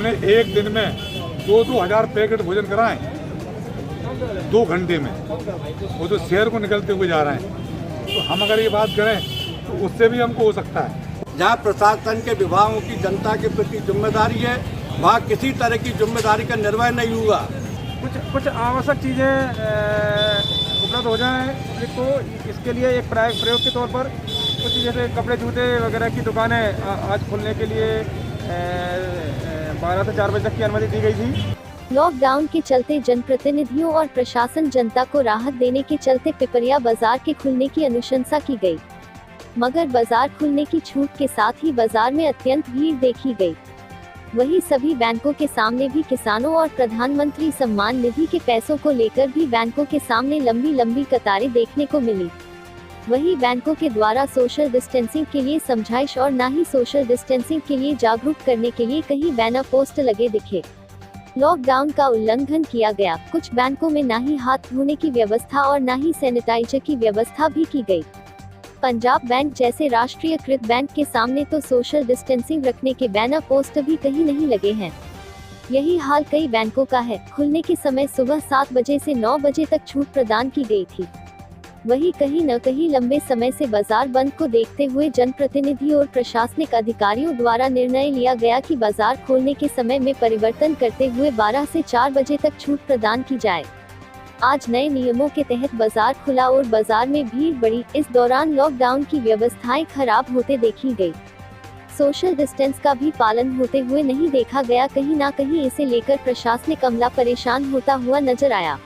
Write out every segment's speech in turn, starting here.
हमने एक दिन में 2-2 हज़ार पैकेट भोजन कराएं 2 घंटे में। वो तो शहर को निकलते हुए जा रहे हैं, तो हम अगर ये बात करें तो उससे भी हमको हो सकता है। जहाँ प्रशासन के विभागों की जनता के प्रति जिम्मेदारी है, वहाँ किसी तरह की जिम्मेदारी का निर्वहन नहीं हुआ। कुछ आवश्यक चीज़ें उपलब्ध हो जाएं पब्लिक को, इसके लिए एक प्रयोग के तौर पर कुछ जैसे कपड़े जूते वगैरह की दुकानें आज खोलने के लिए 12 से 4 बजे तक की अनुमति दी गई थी। लॉकडाउन के चलते जनप्रतिनिधियों और प्रशासन जनता को राहत देने के चलते पिपरिया बाजार के खुलने की अनुशंसा की गई, मगर बाजार खुलने की छूट के साथ ही बाजार में अत्यंत भीड़ देखी गई। वहीं सभी बैंकों के सामने भी किसानों और प्रधानमंत्री सम्मान निधि के पैसों को लेकर भी बैंकों के सामने लंबी लंबी कतारें देखने को मिली। वहीं बैंकों के द्वारा सोशल डिस्टेंसिंग के लिए समझाइश और न ही सोशल डिस्टेंसिंग के लिए जागरूक करने के लिए कई बैनर पोस्ट लगे दिखे। लॉकडाउन का उल्लंघन किया गया। कुछ बैंकों में न ही हाथ धोने की व्यवस्था और न ही सैनिटाइजर की व्यवस्था भी की गई। पंजाब बैंक जैसे राष्ट्रीयकृत बैंक के सामने तो सोशल डिस्टेंसिंग रखने के बैनर पोस्ट भी कहीं नहीं लगे हैं। यही हाल कई बैंकों का है। खुलने के समय सुबह 7 बजे से 9 बजे तक छूट प्रदान की गई थी। वहीं कहीं न कहीं लंबे समय से बाजार बंद को देखते हुए जनप्रतिनिधि और प्रशासनिक अधिकारियों द्वारा निर्णय लिया गया कि बाजार खोलने के समय में परिवर्तन करते हुए 12 से 4 बजे तक छूट प्रदान की जाए। आज नए नियमों के तहत बाजार खुला और बाजार में भीड़ बढ़ी। इस दौरान लॉकडाउन की व्यवस्थाएं खराब होते देखी गई। सोशल डिस्टेंस का भी पालन होते हुए नहीं देखा गया। कहीं ना कहीं इसे लेकर प्रशासनिक अमला परेशान होता हुआ नजर आया।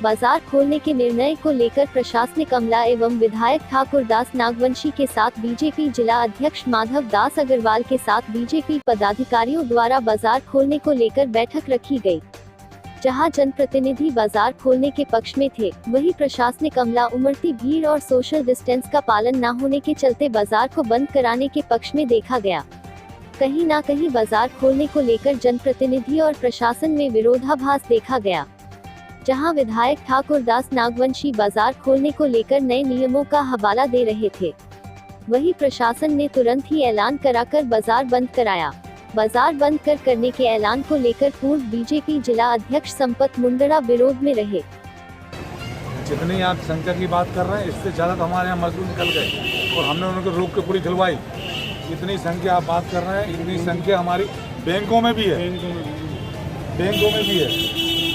बाजार खोलने के निर्णय को लेकर प्रशासनिक अमला एवं विधायक ठाकुर दास नागवंशी के साथ बीजेपी जिला अध्यक्ष माधव दास अग्रवाल के साथ बीजेपी पदाधिकारियों द्वारा बाजार खोलने को लेकर बैठक रखी गई, जहां जनप्रतिनिधि बाजार खोलने के पक्ष में थे। वहीं प्रशासनिक अमला उमड़ती भीड़ और सोशल डिस्टेंस का पालन न होने के चलते बाजार को बंद कराने के पक्ष में देखा गया। कहीं ना कहीं बाजार खोलने को लेकर जनप्रतिनिधि और प्रशासन में विरोधाभास देखा गया, जहां विधायक ठाकुर दास नागवंशी बाजार खोलने को लेकर नए नियमों का हवाला दे रहे थे। वहीं प्रशासन ने तुरंत ही ऐलान कराकर बाजार बंद कराया। बाजार बंद करने के ऐलान को लेकर पूर्व बीजेपी जिला अध्यक्ष संपत मुंडरा विरोध में रहे। जितनी आप संख्या की बात कर रहे हैं, इससे ज़्यादा तो हमारे यहाँ मजदूर निकल गए और हमने उनको रोक के पूरी खिलवाई। इतनी संख्या आप बात कर रहे हैं, इतनी संख्या हमारी बैंकों में भी है, बैंकों में भी है,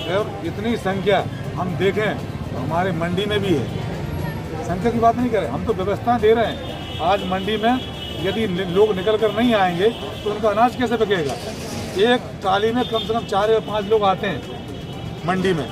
और इतनी संख्या हम देखें तो हमारे मंडी में भी है। संख्या की बात नहीं करें, हम तो व्यवस्था दे रहे हैं। आज मंडी में यदि लोग निकल कर नहीं आएंगे तो उनका अनाज कैसे बिकेगा। एक ट्राली में कम से कम 4 या 5 लोग आते हैं मंडी में,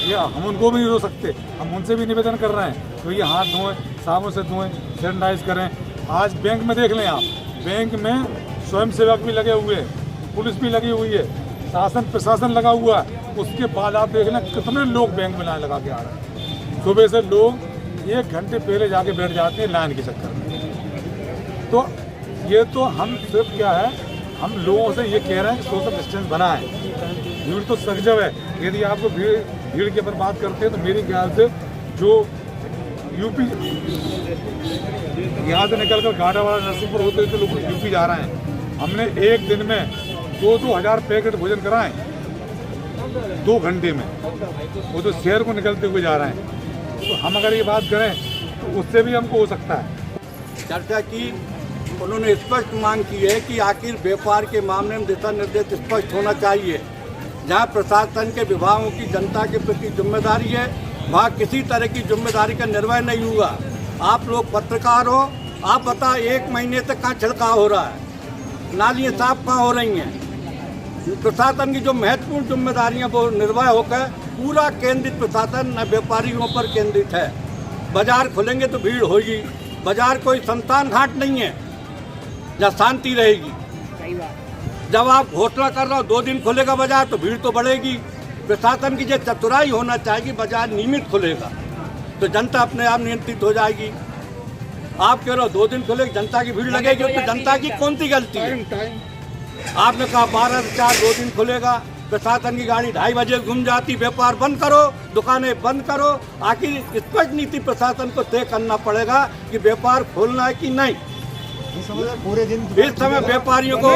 ये हम उनको भी नहीं रोक सकते। हम उनसे भी निवेदन कर रहे हैं तो ये हाथ धोएं, साबुन से धोएं, सैनिटाइज करें। आज बैंक में देख लें आप, बैंक में स्वयंसेवक भी लगे हुए हैं, पुलिस भी लगी हुई है, शासन प्रशासन लगा हुआ है। उसके बाद आप देख लें कितने लोग बैंक में लाइन लगा के आ रहे हैं। सुबह से लोग 1 घंटे पहले जाके बैठ जाते हैं लाइन के चक्कर में। तो ये तो हम सिर्फ क्या है, हम लोगों से ये कह रहे हैं कि सोशल डिस्टेंस बनाएं। भीड़ तो सजग है। यदि आपको भीड़ के ऊपर बात करते हैं तो मेरे ख्याल से जो यूपी यहाँ से निकल कर गाड़ावाड़ा नरसिंहपुर होते तो लोग यूपी जा रहे हैं। हमने एक दिन में 2-2 हज़ार पैकेट भोजन कराएं 2 घंटे में। वो तो शहर को निकलते हुए जा रहे हैं, तो हम अगर ये बात करें तो उससे भी हमको हो सकता है। चर्चा की, उन्होंने स्पष्ट मांग की है कि आखिर व्यापार के मामले में दिशा निर्देश स्पष्ट होना चाहिए। जहां प्रशासन के विभागों की जनता के प्रति जिम्मेदारी है, वहां किसी तरह की जिम्मेदारी का निर्वहन नहीं हुआ। आप लोग पत्रकार हो, आप बता 1 महीने से कहाँ छिड़काव हो रहा है, नालियाँ साफ कहाँ हो रही हैं। प्रशासन की जो महत्वपूर्ण जिम्मेदारियां वो निर्वाह होकर पूरा केंद्रित प्रशासन न व्यापारियों पर केंद्रित है। बाजार खुलेंगे तो भीड़ होगी। बाजार कोई संतान घाट नहीं है जहाँ शांति रहेगी। जब आप घोषणा कर रहे हो 2 दिन खुलेगा बाजार तो भीड़ तो बढ़ेगी। प्रशासन की जो चतुराई होना चाहिए, बाजार नियमित खुलेगा तो जनता अपने आप नियंत्रित हो जाएगी। आप कह रहे हो 2 दिन खुलेगी, जनता की भीड़ लगेगी, तो जनता की कौन सी गलती है। आपने कहा 12 से 4 2 दिन खुलेगा, प्रशासन की गाड़ी 2:30 बजे घूम जाती। व्यापार बंद करो, दुकानें बंद करो। आखिर स्पष्ट नीति प्रशासन को तय करना पड़ेगा कि व्यापार खोलना है कि नहीं। पूरे दिन इस समय व्यापारियों को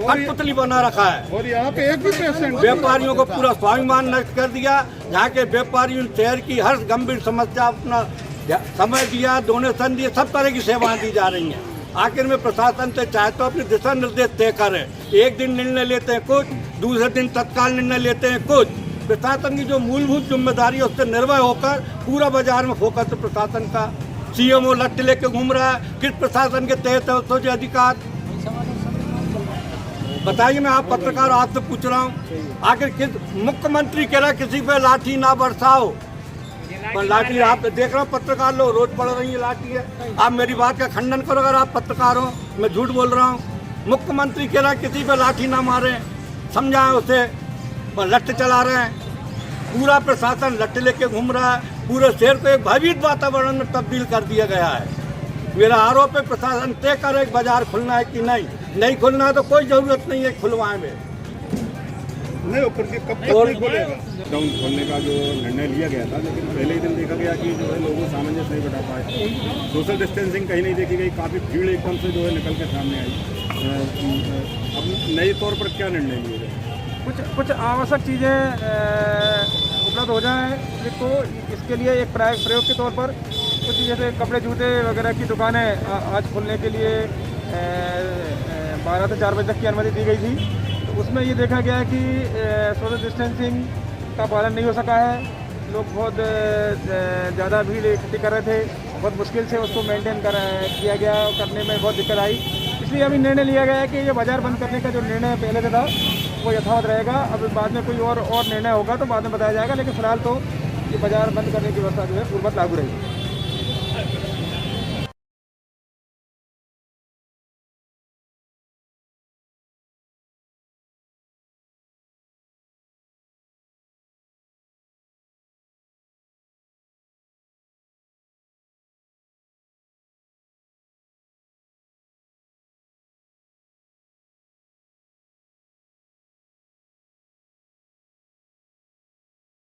कठपुतली बना रखा है और यहाँ पे एक भी पेशेंट व्यापारियों को पूरा स्वाभिमान नष्ट कर दिया। जहाँ के व्यापारियों ने शहर की हर गंभीर समस्या अपना समय दिया, डोनेशन दिए, सब तरह की सेवाएं दी जा रही हैं। आखिर में प्रशासन से चाहे तो अपने दिशा निर्देश तय करे। एक दिन निर्णय लेते हैं कुछ, दूसरे दिन तत्काल निर्णय लेते हैं कुछ। प्रशासन की जो मूलभूत जिम्मेदारी है उससे निर्भय होकर पूरा बाजार में फोकस है प्रशासन का। सीएमओ लट्ठ लेके घूम रहा है, किस प्रशासन के तहत है उसको जो अधिकार बताइए। मैं आप पत्रकार आपसे पूछ रहा हूँ, आखिर किस मुख्यमंत्री कह रहा किसी पे लाठी ना बरसाओ, पर लाठी आप देख रहे हो पत्रकार लोग रोज पड़ रही है लाठी है। आप मेरी बात का खंडन करो अगर आप पत्रकार हो, मैं झूठ बोल रहा हूँ। मुख्यमंत्री कह रहा किसी पे लाठी ना मारे, समझाएं उसे, पर लट्ठ चला रहे हैं। पूरा प्रशासन लट्ठ लेके घूम रहा है, पूरे शहर को एक भयभीत वातावरण में तब्दील कर दिया गया है। मेरा आरोप है प्रशासन तय करे बाजार खुलना है कि नहीं खुलना है तो कोई जरूरत नहीं है खुलवाए में। नहीं ऊपर के कब तक नहीं खुलेगा। लॉकडाउन खोलने का जो निर्णय लिया गया था, लेकिन पहले ही दिन देखा गया कि जो है लोगों सामंजस्य नहीं बैठा पाए, सोशल डिस्टेंसिंग कहीं नहीं देखी गई, काफ़ी भीड़ एकदम से जो है निकल के सामने आई। अब नए तौर पर क्या निर्णय लिए गए? कुछ आवश्यक चीज़ें उपलब्ध हो जाएं तो इसके लिए एक प्रयोग के तौर पर कुछ जैसे कपड़े जूते वगैरह की दुकानें आज खोलने के लिए 12 से 4 बजे तक की अनुमति दी गई थी। तो उसमें ये देखा गया है कि सोशल डिस्टेंसिंग का पालन नहीं हो सका है। लोग बहुत ज़्यादा भीड़ इकट्ठी कर रहे थे, बहुत मुश्किल से उसको मेंटेन किया गया, करने में बहुत दिक्कत आई। इसलिए अभी निर्णय लिया गया है कि ये बाज़ार बंद करने का जो निर्णय पहले से था वो यथावत रहेगा। अब बाद में कोई और निर्णय होगा तो बाद में बताया जाएगा, लेकिन फिलहाल तो ये बाज़ार बंद करने की व्यवस्था जो है पूर्ववत लागू रहेगी।